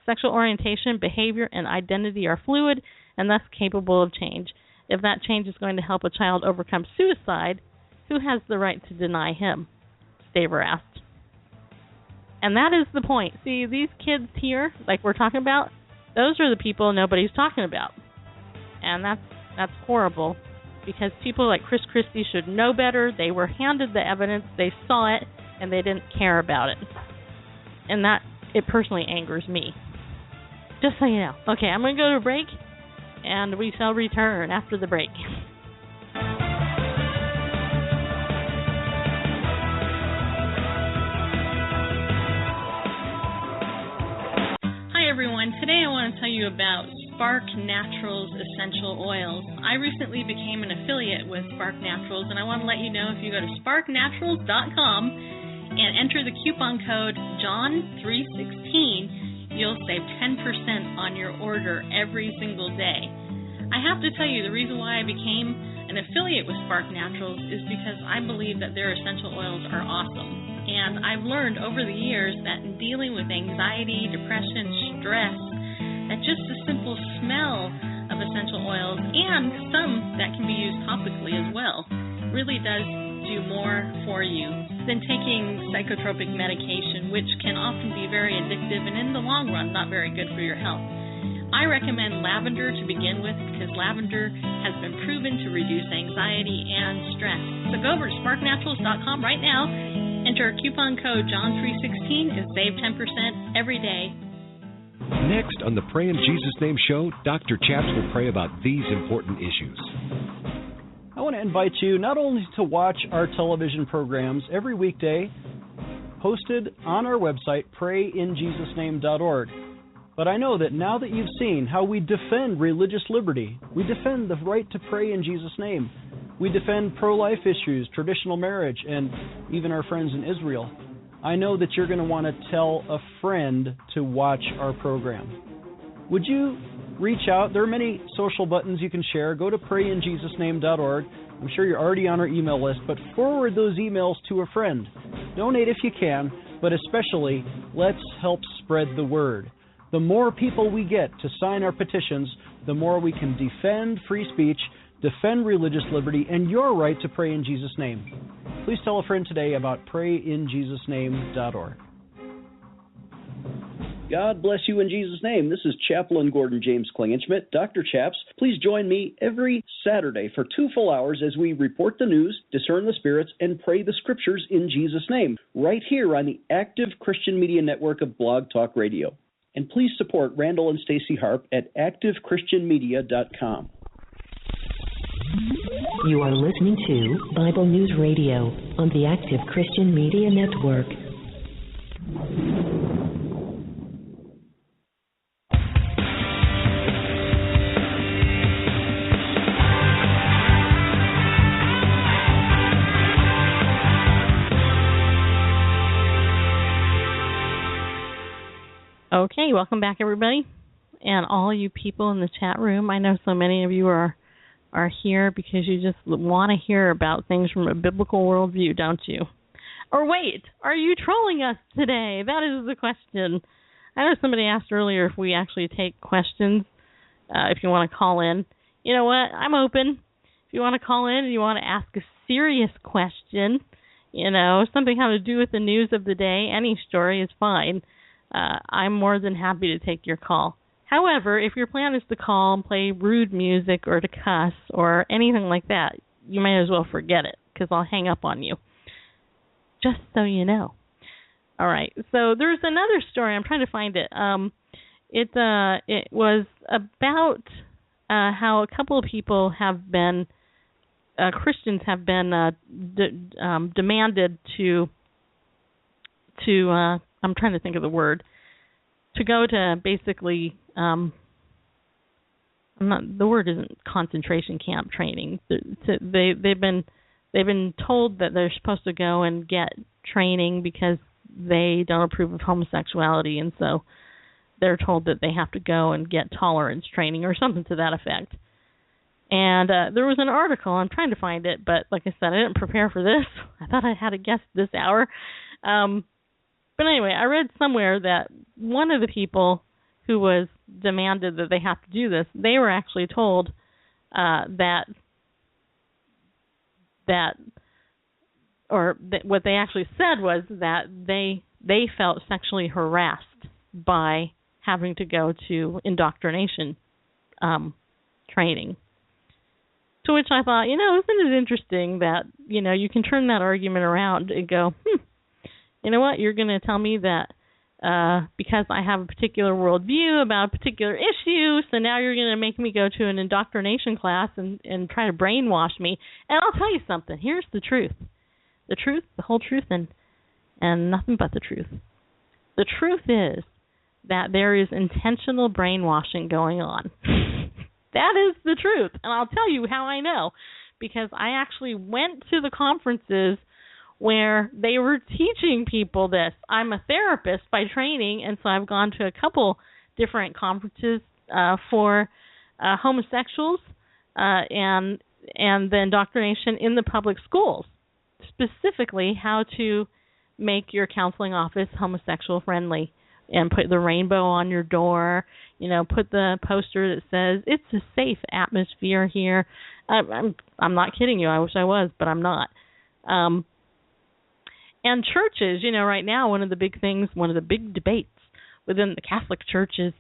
sexual orientation, behavior, and identity are fluid and thus capable of change. If that change is going to help a child overcome suicide, who has the right to deny him? Staver asked. And that is the point. See, these kids here, like we're talking about, those are the people nobody's talking about. and that's horrible, because people like Chris Christie should know better. They were handed the evidence, they saw it, and they didn't care about it. And that, it personally angers me. Just so you know. Okay, I'm going to go to a break, and we shall return after the break. Hi everyone, today I want to tell you about Spark Naturals Essential Oils. I recently became an affiliate with Spark Naturals, and I want to let you know, if you go to sparknaturals.com and enter the coupon code JOHN316, you'll save 10% on your order every single day. I have to tell you, the reason why I became an affiliate with Spark Naturals is because I believe that their essential oils are awesome. And I've learned over the years that in dealing with anxiety, depression, stress, that just the simple smell of essential oils, and some that can be used topically as well, really does do more for you than taking psychotropic medication, which can often be very addictive and in the long run not very good for your health. I recommend lavender to begin with, because lavender has been proven to reduce anxiety and stress. So go over to sparknaturals.com right now, enter coupon code JOHN316, and save 10% every day. Next on the Pray in Jesus' Name show, Dr. Chaps will pray about these important issues. I want to invite you not only to watch our television programs every weekday posted on our website, prayinjesusname.org, but I know that now that you've seen how we defend religious liberty, we defend the right to pray in Jesus' name, we defend pro-life issues, traditional marriage, and even our friends in Israel, I know that you're going to want to tell a friend to watch our program. Would you reach out? There are many social buttons you can share. Go to prayinjesusname.org. I'm sure you're already on our email list, but forward those emails to a friend. Donate if you can, but especially, let's help spread the word. The more people we get to sign our petitions, the more we can defend free speech, defend religious liberty, and your right to pray in Jesus' name. Please tell a friend today about prayinjesusname.org. God bless you in Jesus' name. This is Chaplain Gordon James Klingenschmidt, Dr. Chaps. Please join me every Saturday for 2 full hours as we report the news, discern the spirits, and pray the scriptures in Jesus' name, right here on the Active Christian Media Network of Blog Talk Radio. And please support Randall and Stacy Harp at activechristianmedia.com. You are listening to Bible News Radio on the Active Christian Media Network. Okay, welcome back, everybody, and all you people in the chat room. I know so many of you are here because you just want to hear about things from a biblical worldview, don't you? Or wait, are you trolling us today? That is the question. I know somebody asked earlier if we actually take questions, if you want to call in. You know what? I'm open. If you want to call in and you want to ask a serious question, you know, something having to do with the news of the day, any story is fine. I'm more than happy to take your call. However, if your plan is to call and play rude music or to cuss or anything like that, you may as well forget it, because I'll hang up on you. Just so you know. All right. So there's another story. I'm trying to find it. It was about how a couple of people have been, Christians have been demanded to I'm trying to think of the word, to go to basically, the word isn't concentration camp training. They've been told that they're supposed to go and get training because they don't approve of homosexuality, and so they're told that they have to go and get tolerance training or something to that effect. And there was an article. I'm trying to find it, but like I said, I didn't prepare for this. I thought I had a guest this hour. But anyway, I read somewhere that one of the people who was demanded that they have to do this, they were actually told what they actually said was that they felt sexually harassed by having to go to indoctrination training. To which I thought, isn't it interesting that, you can turn that argument around and go, you know what, you're going to tell me that because I have a particular worldview about a particular issue, so now you're going to make me go to an indoctrination class and try to brainwash me. And I'll tell you something. Here's the truth. The truth, the whole truth, and nothing but the truth. The truth is that there is intentional brainwashing going on. That is the truth. And I'll tell you how I know. Because I actually went to the conferences where they were teaching people this. I'm a therapist by training, and so I've gone to a couple different conferences for homosexuals and the indoctrination in the public schools, specifically how to make your counseling office homosexual friendly and put the rainbow on your door, put the poster that says it's a safe atmosphere here. I'm not kidding you. I wish I was, but I'm not. And churches, right now, one of the big debates within the Catholic Church is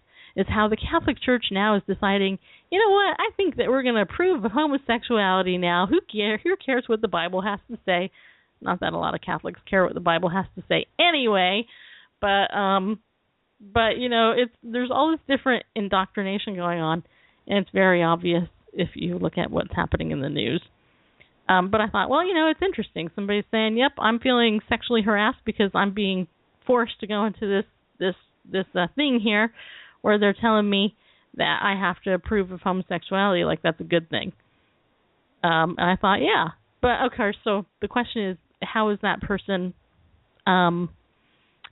how the Catholic Church now is deciding, you know what, I think that we're going to approve of homosexuality now. Who cares what the Bible has to say? Not that a lot of Catholics care what the Bible has to say anyway, but there's all this different indoctrination going on, and it's very obvious if you look at what's happening in the news. But I thought, it's interesting. Somebody's saying, yep, I'm feeling sexually harassed because I'm being forced to go into this thing here where they're telling me that I have to approve of homosexuality, like that's a good thing. And I thought, yeah. But, okay, so the question is, how is that person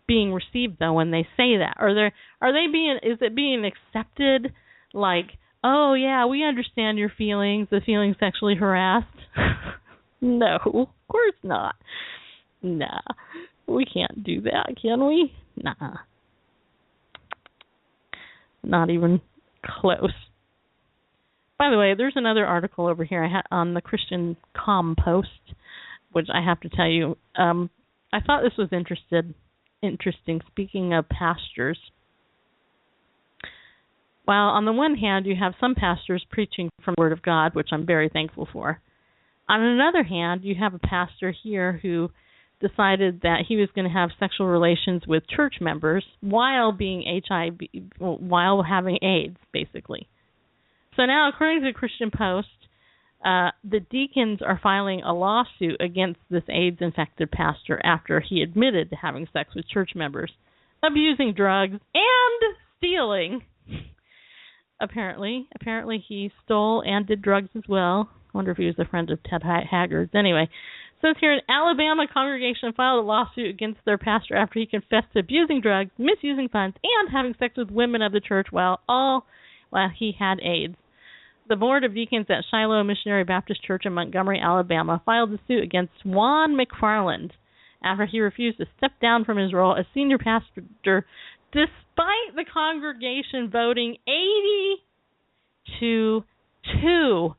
being received, though, when they say that? Is it being accepted like, oh, yeah, we understand your feelings, the feeling sexually harassed? No, of course not. Nah, we can't do that, can we? Nah. Not even close. By the way, there's another article over here I had on the Christian Compost, which I have to tell you, I thought this was interesting, speaking of pastors. While on the one hand, you have some pastors preaching from the Word of God, which I'm very thankful for. On another hand, you have a pastor here who decided that he was going to have sexual relations with church members while being while having AIDS, basically. So now, according to the Christian Post, the deacons are filing a lawsuit against this AIDS-infected pastor after he admitted to having sex with church members, abusing drugs, and stealing. Apparently he stole and did drugs as well. I wonder if he was a friend of Ted Haggard's. Anyway, it says here, an Alabama congregation filed a lawsuit against their pastor after he confessed to abusing drugs, misusing funds, and having sex with women of the church while he had AIDS. The Board of Deacons at Shiloh Missionary Baptist Church in Montgomery, Alabama, filed a suit against Juan McFarland after he refused to step down from his role as senior pastor, despite the congregation voting 80-2 to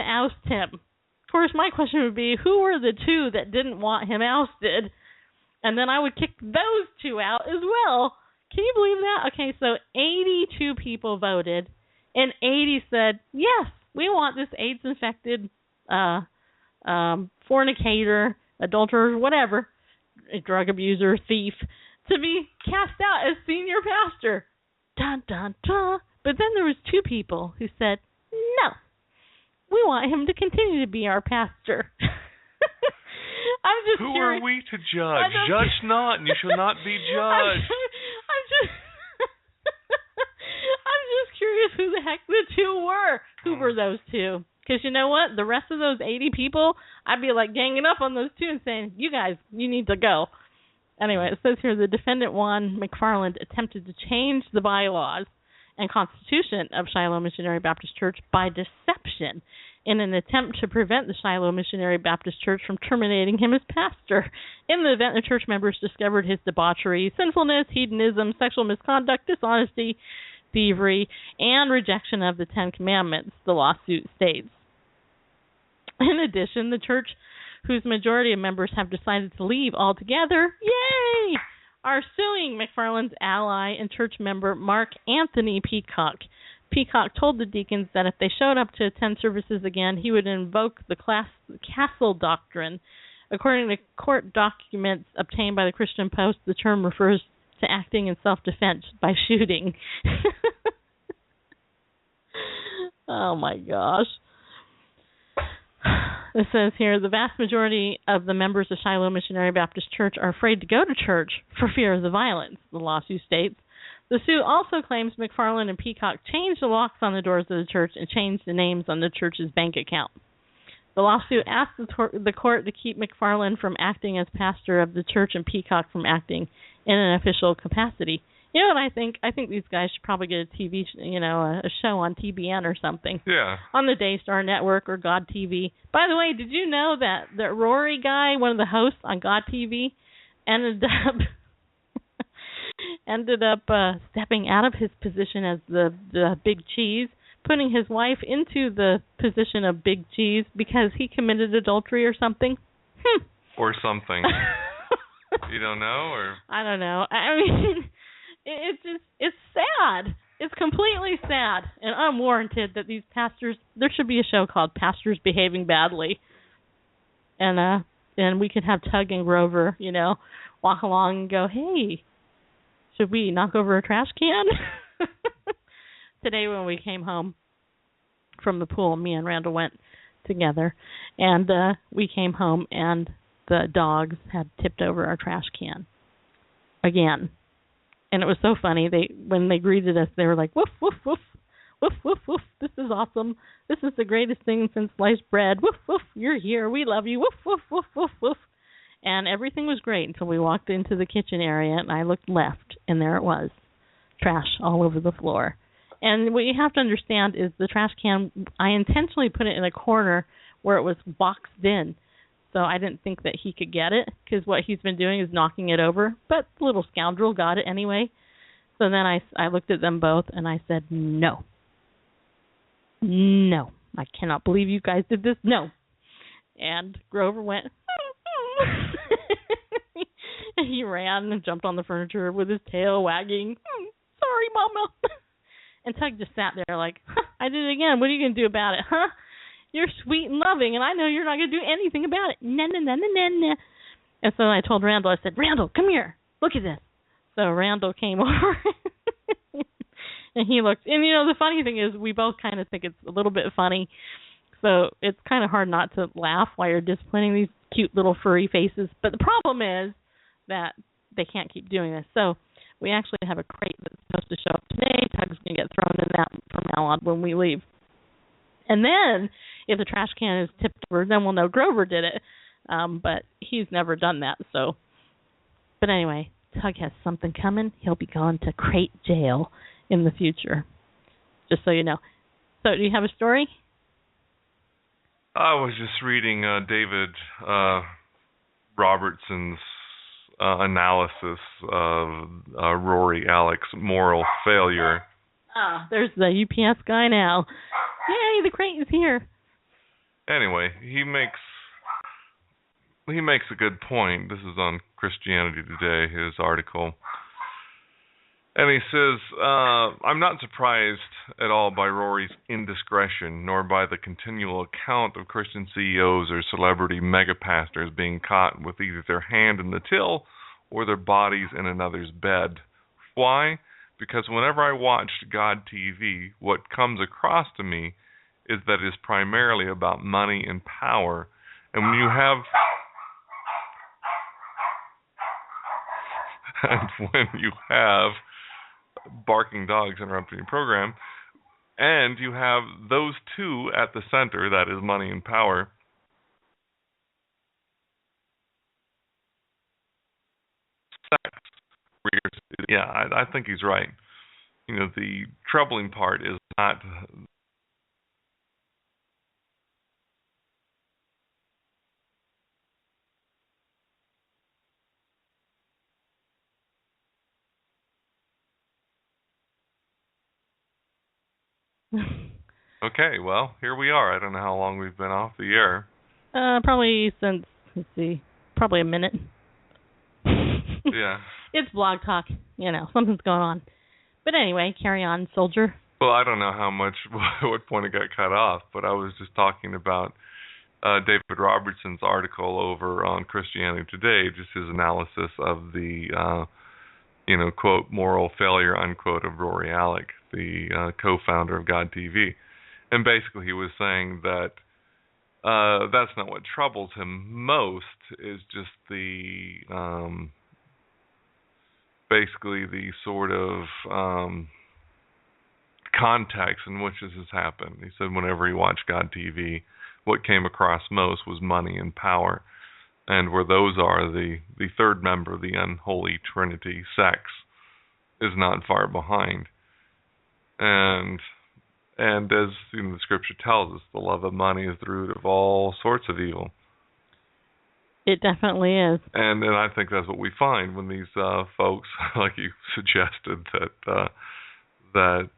oust him. Of course, my question would be, who were the two that didn't want him ousted? And then I would kick those two out as well. Can you believe that? Okay, so 82 people voted, and 80 said, yes, we want this AIDS-infected fornicator, adulterer, whatever, a drug abuser, thief, to be cast out as senior pastor. Dun, dun, dun. But then there was 2 people who said, no, we want him to continue to be our pastor. I'm just Who curious. are we to judge? Judge not, and you shall not be judged. I'm just curious who the heck the 2 were. Who were those 2? Because you know what? The rest of those 80 people, I'd be like ganging up on those 2 and saying, you guys, you need to go. Anyway, it says here the defendant, Juan McFarland, attempted to change the bylaws and constitution of Shiloh Missionary Baptist Church by deception in an attempt to prevent the Shiloh Missionary Baptist Church from terminating him as pastor. In the event, the church members discovered his debauchery, sinfulness, hedonism, sexual misconduct, dishonesty, thievery, and rejection of the 10 Commandments, the lawsuit states. In addition, the church, whose majority of members have decided to leave altogether, yay, are suing McFarland's ally and church member Mark Anthony Peacock Peacock told the deacons that if they showed up to attend services again, he would invoke the castle doctrine. According to court documents obtained by the Christian Post, the term refers to acting in self-defense by shooting. Oh, my gosh. It says here, the vast majority of the members of Shiloh Missionary Baptist Church are afraid to go to church for fear of the violence, the lawsuit states. The suit also claims McFarland and Peacock changed the locks on the doors of the church and changed the names on the church's bank account. The lawsuit asked the court to keep McFarland from acting as pastor of the church and Peacock from acting in an official capacity. You know what I think? I think these guys should probably get a TV, a show on TBN or something. Yeah. On the Daystar Network or God TV. By the way, did you know that the Rory guy, one of the hosts on God TV, ended up stepping out of his position as the Big Cheese, putting his wife into the position of Big Cheese because he committed adultery or something? Or something. You don't know, or? I don't know. I mean, it's sad. It's completely sad and unwarranted that these pastors, there should be a show called Pastors Behaving Badly. And we could have Tug and Grover, walk along and go, hey, should we knock over a trash can? Today when we came home from the pool, me and Randall went together, and we came home and the dogs had tipped over our trash can again. And it was so funny. When they greeted us, they were like, woof, woof, woof, woof, woof, woof. This is awesome. This is the greatest thing since sliced bread. Woof, woof, you're here. We love you. Woof, woof, woof, woof, woof. And everything was great until we walked into the kitchen area, and I looked left, and there it was. Trash all over the floor. And what you have to understand is the trash can, I intentionally put it in a corner where it was boxed in. So I didn't think that he could get it, because what he's been doing is knocking it over. But the little scoundrel got it anyway. So then I looked at them both, and I said, no. No. I cannot believe you guys did this. No. And Grover went, and he ran and jumped on the furniture with his tail wagging. Sorry, Mama. And Tug just sat there like, I did it again. What are you going to do about it, huh? You're sweet and loving, and I know you're not going to do anything about it. Nah, nah, nah, nah, nah. And so I told Randall, I said, Randall, come here. Look at this. So Randall came over, and he looked. And, the funny thing is we both kind of think it's a little bit funny. So it's kind of hard not to laugh while you're disciplining these cute little furry faces. But the problem is that they can't keep doing this. So we actually have a crate that's supposed to show up today. Tug's going to get thrown in that from now on when we leave. And then, if the trash can is tipped over, then we'll know Grover did it. But he's never done that. So, but anyway, Tug has something coming. He'll be going to crate jail in the future. Just so you know. So, do you have a story? I was just reading David Robertson's analysis of Rory Alex' moral failure. There's the UPS guy now. Yay, the crate is here. Anyway, he makes a good point. This is on Christianity Today, his article. And he says, I'm not surprised at all by Rory's indiscretion, nor by the continual account of Christian CEOs or celebrity megapastors being caught with either their hand in the till or their bodies in another's bed. Why? Because whenever I watched God TV, what comes across to me is that it is primarily about money and power. And when you have barking dogs interrupting your program, and you have those two at the center, that is money and power, sex. Yeah, I think he's right. The troubling part is not Okay, well, here we are. I don't know how long we've been off the air. Probably since, probably a minute. Yeah. It's Blog Talk. Something's going on. But anyway, carry on, soldier. Well, I don't know how much, what point it got cut off, but I was just talking about David Robertson's article over on Christianity Today, just his analysis of the, quote, moral failure, unquote, of Rory Alec, the co-founder of God TV. And basically he was saying that that's not what troubles him most, is just the, basically the sort of context in which this has happened. He said whenever he watched God TV, what came across most was money and power. And where those are, the third member of the unholy trinity, sex, is not far behind. And as the scripture tells us, the love of money is the root of all sorts of evil. It definitely is. And I think that's what we find when these folks, like you suggested, that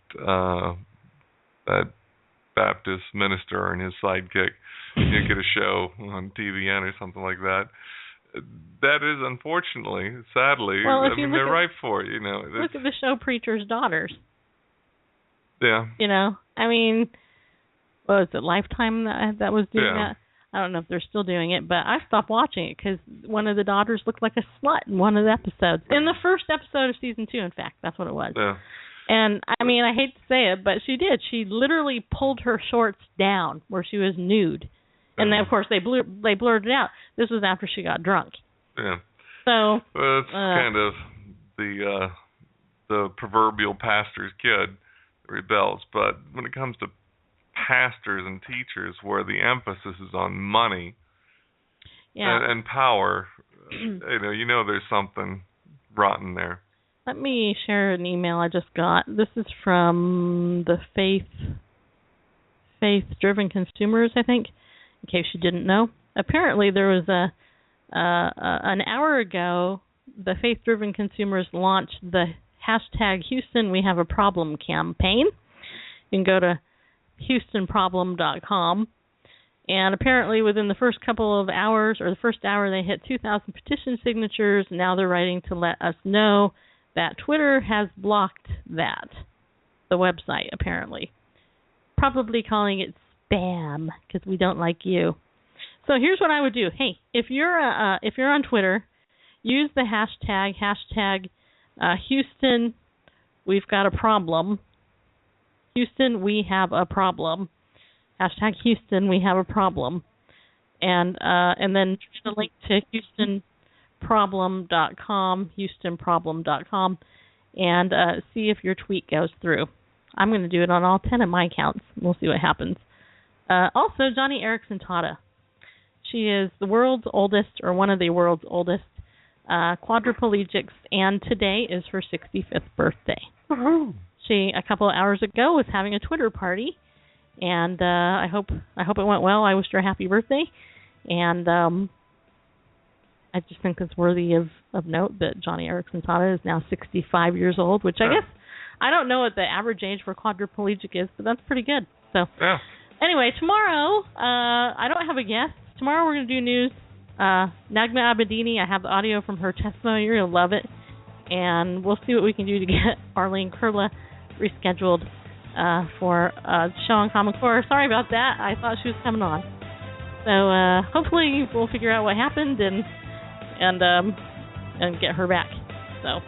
Baptist minister and his sidekick get a show on TVN or something like that. That is, unfortunately, sadly, they're ripe for it. Look at the show Preacher's Daughters. Yeah. What was it, Lifetime that was doing that? I don't know if they're still doing it, but I stopped watching it because one of the daughters looked like a slut in one of the episodes. In the first episode of season 2, in fact, that's what it was. Yeah. And, I hate to say it, but she did. She literally pulled her shorts down where she was nude. And then, of course, they blurred it out. This was after she got drunk. Yeah. So it's kind of the proverbial pastor's kid rebels. But when it comes to pastors and teachers, where the emphasis is on money and power, there's something rotten there. Let me share an email I just got. This is from the Faith-Driven Consumers, I think, in case you didn't know. Apparently, there was an hour ago, the Faith-Driven Consumers launched the hashtag Houston We Have a Problem campaign. You can go to HoustonProblem.com. And apparently within the first couple of hours, or the first hour, they hit 2,000 petition signatures. Now they're writing to let us know that Twitter has blocked the website, apparently. Probably calling it spam, because we don't like you. So here's what I would do. Hey, if you're on Twitter, use the hashtag Houston We've Got a Problem. Houston We Have a Problem. Hashtag Houston We Have a Problem. And then the link to HoustonProblem.com, HoustonProblem.com, and see if your tweet goes through. I'm going to do it on all 10 of my accounts. We'll see what happens. Also, Johnny Erickson Tata. She is the world's oldest, or one of the world's oldest, quadriplegics, and today is her 65th birthday. Woohoo! She, a couple of hours ago, was having a Twitter party, and I hope it went well. I wished her a happy birthday, and I just think it's worthy of note that Johnny Erickson Tata is now 65 years old, which I guess, I don't know what the average age for quadriplegic is, but that's pretty good. So, Anyway, tomorrow, I don't have a guest. Tomorrow we're going to do news. Nagma Abedini, I have the audio from her testimony. You're going to love it. And we'll see what we can do to get Arlene Kurla rescheduled for a show on Common Core. Sorry about that. I thought she was coming on. So hopefully we'll figure out what happened and get her back. So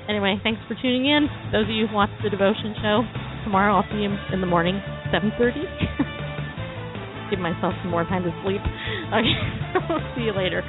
anyway, thanks for tuning in. Those of you who watch the Devotion Show, tomorrow I'll see you in the morning, 7:30. Give myself some more time to sleep. Okay, see you later.